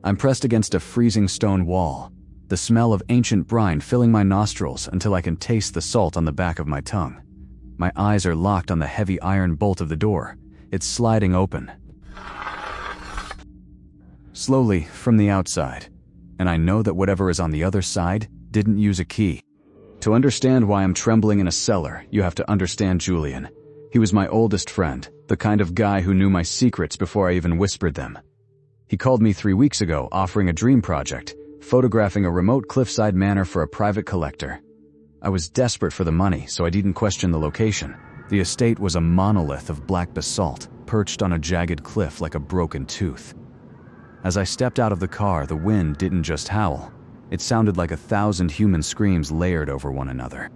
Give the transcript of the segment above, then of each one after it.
I'm pressed against a freezing stone wall, the smell of ancient brine filling my nostrils until I can taste the salt on the back of my tongue. My eyes are locked on the heavy iron bolt of the door. It's sliding open. Slowly from the outside, and I know that whatever is on the other side didn't use a key. To understand why I'm trembling in a cellar, you have to understand Julian. He was my oldest friend, the kind of guy who knew my secrets before I even whispered them. He called me 3 weeks ago offering a dream project, photographing a remote cliffside manor for a private collector. I was desperate for the money, so I didn't question the location. The estate was a monolith of black basalt, perched on a jagged cliff like a broken tooth. As I stepped out of the car, the wind didn't just howl. It sounded like 1,000 human screams layered over one another.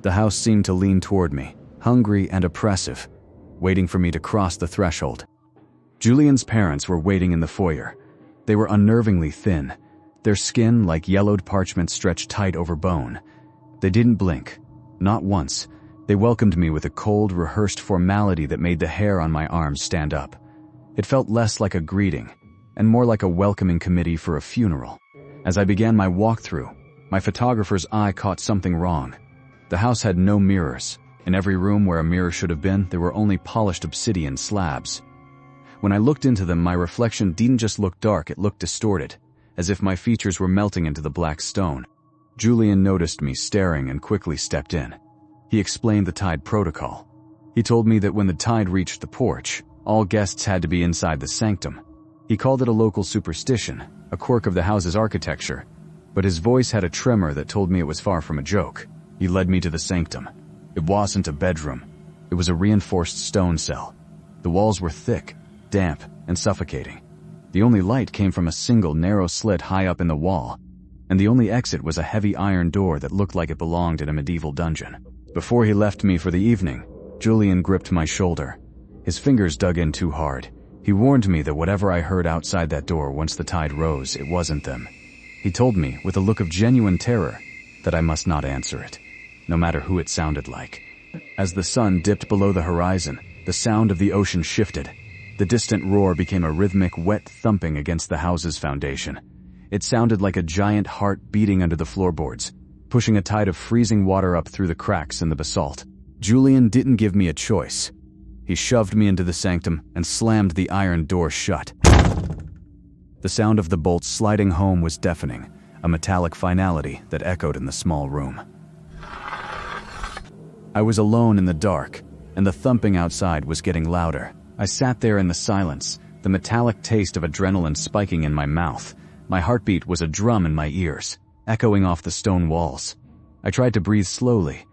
The house seemed to lean toward me, hungry and oppressive, waiting for me to cross the threshold. Julian's parents were waiting in the foyer. They were unnervingly thin, their skin like yellowed parchment stretched tight over bone. They didn't blink, not once. They welcomed me with a cold, rehearsed formality that made the hair on my arms stand up. It felt less like a greeting, and more like a welcoming committee for a funeral. As I began my walkthrough, my photographer's eye caught something wrong. The house had no mirrors. In every room where a mirror should have been, there were only polished obsidian slabs. When I looked into them, my reflection didn't just look dark, it looked distorted, as if my features were melting into the black stone. Julian noticed me staring and quickly stepped in. He explained the tide protocol. He told me that when the tide reached the porch, all guests had to be inside the sanctum. He called it a local superstition, a quirk of the house's architecture, but his voice had a tremor that told me it was far from a joke. He led me to the sanctum. It wasn't a bedroom. It was a reinforced stone cell. The walls were thick, damp, and suffocating. The only light came from a single narrow slit high up in the wall, and the only exit was a heavy iron door that looked like it belonged in a medieval dungeon. Before he left me for the evening, Julian gripped my shoulder. His fingers dug in too hard. He warned me that whatever I heard outside that door once the tide rose, it wasn't them. He told me, with a look of genuine terror, that I must not answer it, no matter who it sounded like. As the sun dipped below the horizon, the sound of the ocean shifted. The distant roar became a rhythmic, wet thumping against the house's foundation. It sounded like a giant heart beating under the floorboards, pushing a tide of freezing water up through the cracks in the basalt. Julian didn't give me a choice. He shoved me into the sanctum and slammed the iron door shut. The sound of the bolts sliding home was deafening, a metallic finality that echoed in the small room. I was alone in the dark, and the thumping outside was getting louder. I sat there in the silence, the metallic taste of adrenaline spiking in my mouth. My heartbeat was a drum in my ears, echoing off the stone walls. I tried to breathe slowly,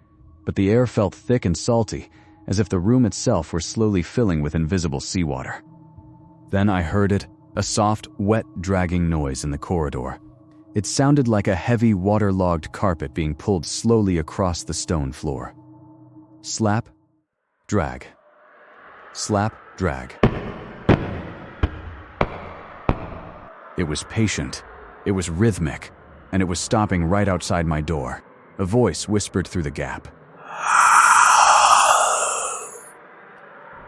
but the air felt thick and salty, as if the room itself were slowly filling with invisible seawater. Then I heard it, a soft, wet, dragging noise in the corridor. It sounded like a heavy, waterlogged carpet being pulled slowly across the stone floor. Slap, drag. Slap, drag. It was patient, it was rhythmic, and it was stopping right outside my door. A voice whispered through the gap.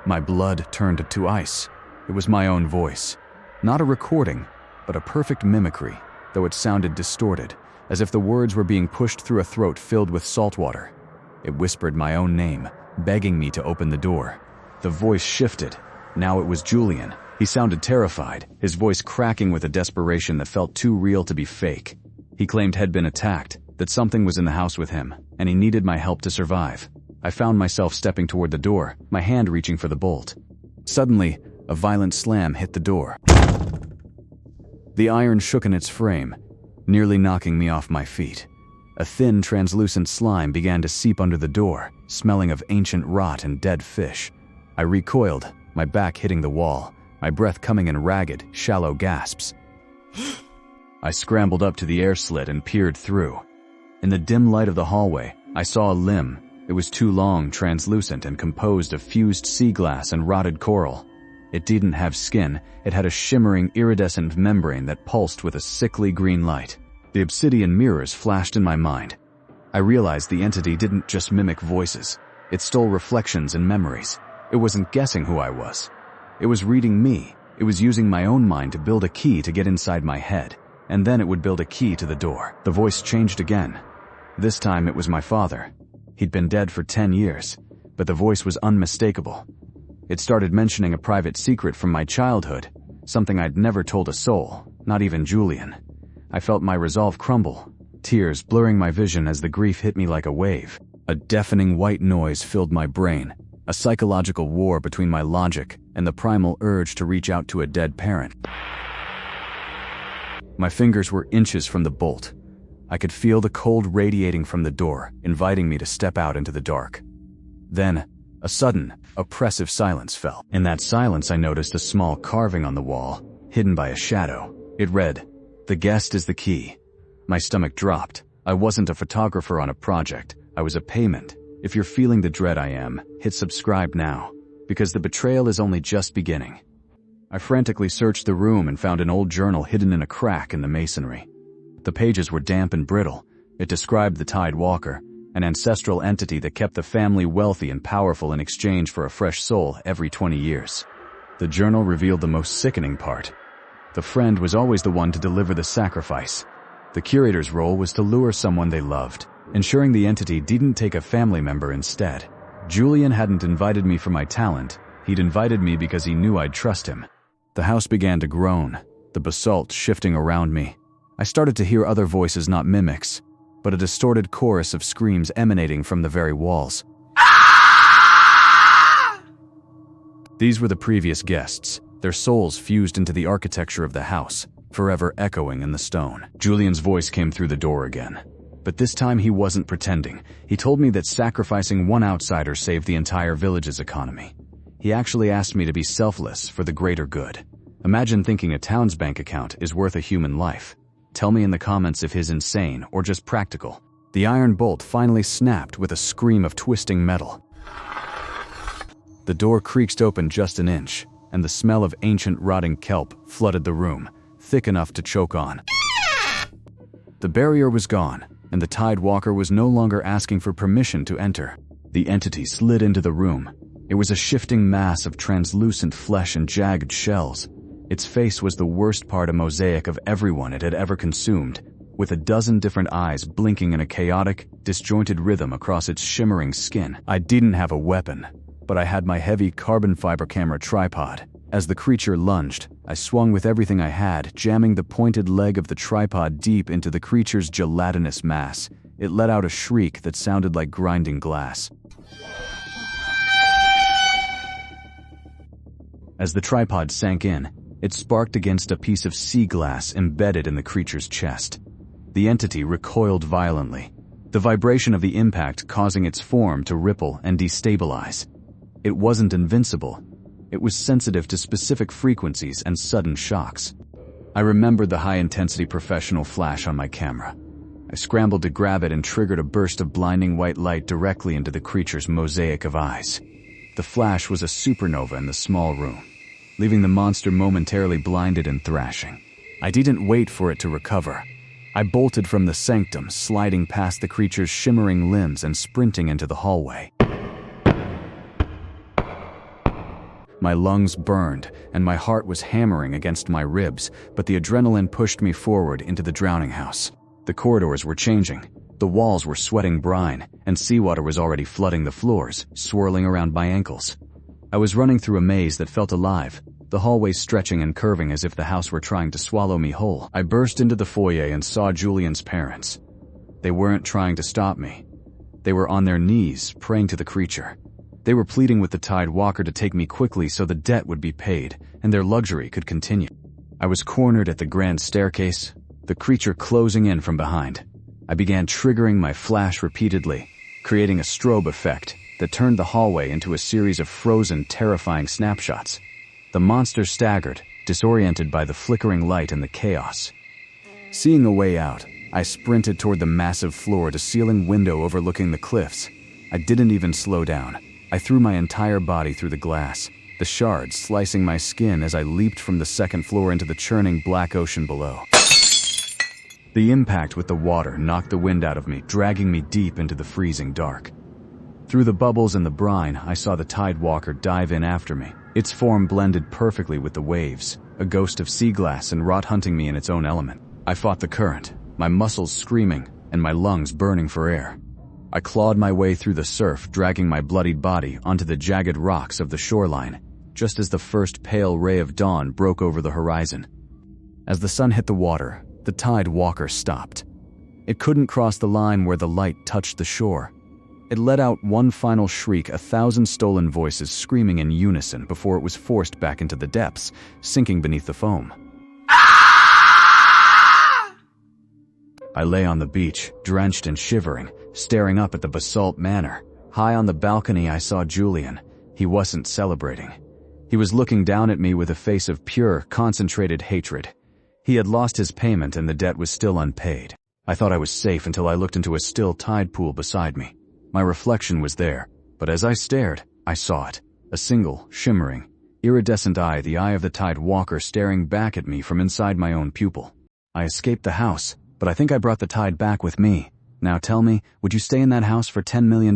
My blood turned to ice. It was my own voice. Not a recording, but a perfect mimicry, though it sounded distorted, as if the words were being pushed through a throat filled with salt water. It whispered my own name, begging me to open the door. The voice shifted. Now it was Julian. He sounded terrified, his voice cracking with a desperation that felt too real to be fake. He claimed he'd been attacked, that something was in the house with him, and he needed my help to survive. I found myself stepping toward the door, my hand reaching for the bolt. Suddenly, a violent slam hit the door. The iron shook in its frame, nearly knocking me off my feet. A thin, translucent slime began to seep under the door, smelling of ancient rot and dead fish. I recoiled, my back hitting the wall, my breath coming in ragged, shallow gasps. I scrambled up to the air slit and peered through. In the dim light of the hallway, I saw a limb. It was too long, translucent, and composed of fused sea glass and rotted coral. It didn't have skin, it had a shimmering, iridescent membrane that pulsed with a sickly green light. The obsidian mirrors flashed in my mind. I realized the entity didn't just mimic voices. It stole reflections and memories. It wasn't guessing who I was. It was reading me. It was using my own mind to build a key to get inside my head, and then it would build a key to the door. The voice changed again. This time it was my father. He'd been dead for 10 years, but the voice was unmistakable. It started mentioning a private secret from my childhood, something I'd never told a soul, not even Julian. I felt my resolve crumble, tears blurring my vision as the grief hit me like a wave. A deafening white noise filled my brain, a psychological war between my logic and the primal urge to reach out to a dead parent. My fingers were inches from the bolt. I could feel the cold radiating from the door, inviting me to step out into the dark. Then, a sudden, oppressive silence fell. In that silence, I noticed a small carving on the wall, hidden by a shadow. It read, "The guest is the key." My stomach dropped. I wasn't a photographer on a project. I was a payment. If you're feeling the dread I am, hit subscribe now, because the betrayal is only just beginning. I frantically searched the room and found an old journal hidden in a crack in the masonry. The pages were damp and brittle. It described the Tide Walker, an ancestral entity that kept the family wealthy and powerful in exchange for a fresh soul every 20 years. The journal revealed the most sickening part. The friend was always the one to deliver the sacrifice. The curator's role was to lure someone they loved, ensuring the entity didn't take a family member instead. Julian hadn't invited me for my talent. He'd invited me because he knew I'd trust him. The house began to groan, the basalt shifting around me. I started to hear other voices, not mimics, but a distorted chorus of screams emanating from the very walls. These were the previous guests, their souls fused into the architecture of the house, forever echoing in the stone. Julian's voice came through the door again. But this time he wasn't pretending. He told me that sacrificing one outsider saved the entire village's economy. He actually asked me to be selfless for the greater good. Imagine thinking a town's bank account is worth a human life. Tell me in the comments if he's insane or just practical. The iron bolt finally snapped with a scream of twisting metal. The door creaked open just an inch, and the smell of ancient rotting kelp flooded the room, thick enough to choke on. The barrier was gone, and the Tide Walker was no longer asking for permission to enter. The entity slid into the room. It was a shifting mass of translucent flesh and jagged shells. Its face was the worst part, a mosaic of everyone it had ever consumed, with a dozen different eyes blinking in a chaotic, disjointed rhythm across its shimmering skin. I didn't have a weapon, but I had my heavy carbon fiber camera tripod. As the creature lunged, I swung with everything I had, jamming the pointed leg of the tripod deep into the creature's gelatinous mass. It let out a shriek that sounded like grinding glass. As the tripod sank in, it sparked against a piece of sea glass embedded in the creature's chest. The entity recoiled violently, the vibration of the impact causing its form to ripple and destabilize. It wasn't invincible. It was sensitive to specific frequencies and sudden shocks. I remembered the high-intensity professional flash on my camera. I scrambled to grab it and triggered a burst of blinding white light directly into the creature's mosaic of eyes. The flash was a supernova in the small room, leaving the monster momentarily blinded and thrashing. I didn't wait for it to recover. I bolted from the sanctum, sliding past the creature's shimmering limbs and sprinting into the hallway. My lungs burned, and my heart was hammering against my ribs, but the adrenaline pushed me forward into the drowning house. The corridors were changing. The walls were sweating brine, and seawater was already flooding the floors, swirling around my ankles. I was running through a maze that felt alive, the hallways stretching and curving as if the house were trying to swallow me whole. I burst into the foyer and saw Julian's parents. They weren't trying to stop me. They were on their knees, praying to the creature. They were pleading with the Tide Walker to take me quickly so the debt would be paid, and their luxury could continue. I was cornered at the grand staircase, the creature closing in from behind. I began triggering my flash repeatedly, creating a strobe effect that turned the hallway into a series of frozen, terrifying snapshots. The monster staggered, disoriented by the flickering light and the chaos. Seeing a way out, I sprinted toward the massive floor-to-ceiling window overlooking the cliffs. I didn't even slow down. I threw my entire body through the glass, the shards slicing my skin as I leaped from the second floor into the churning black ocean below. The impact with the water knocked the wind out of me, dragging me deep into the freezing dark. Through the bubbles and the brine, I saw the Tide Walker dive in after me, Its form blended perfectly with the waves, a ghost of sea glass and rot hunting me in its own element. I fought the current, my muscles screaming and my lungs burning for air. I clawed my way through the surf, dragging my bloodied body onto the jagged rocks of the shoreline, just as the first pale ray of dawn broke over the horizon. As the sun hit the water, the tide walker stopped. It couldn't cross the line where the light touched the shore. It let out one final shriek, 1,000 stolen voices screaming in unison before it was forced back into the depths, sinking beneath the foam. I lay on the beach, drenched and shivering, staring up at the basalt manor. High on the balcony, I saw Julian. He wasn't celebrating. He was looking down at me with a face of pure, concentrated hatred. He had lost his payment and the debt was still unpaid. I thought I was safe until I looked into a still tide pool beside me. My reflection was there, but as I stared, I saw it. A single, shimmering, iridescent eye, the eye of the tide walker staring back at me from inside my own pupil. I escaped the house, but I think I brought the tide back with me. Now tell me, would you stay in that house for $10 million,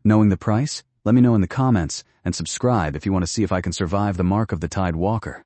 knowing the price? Let me know in the comments, and subscribe if you want to see if I can survive the mark of the tide walker.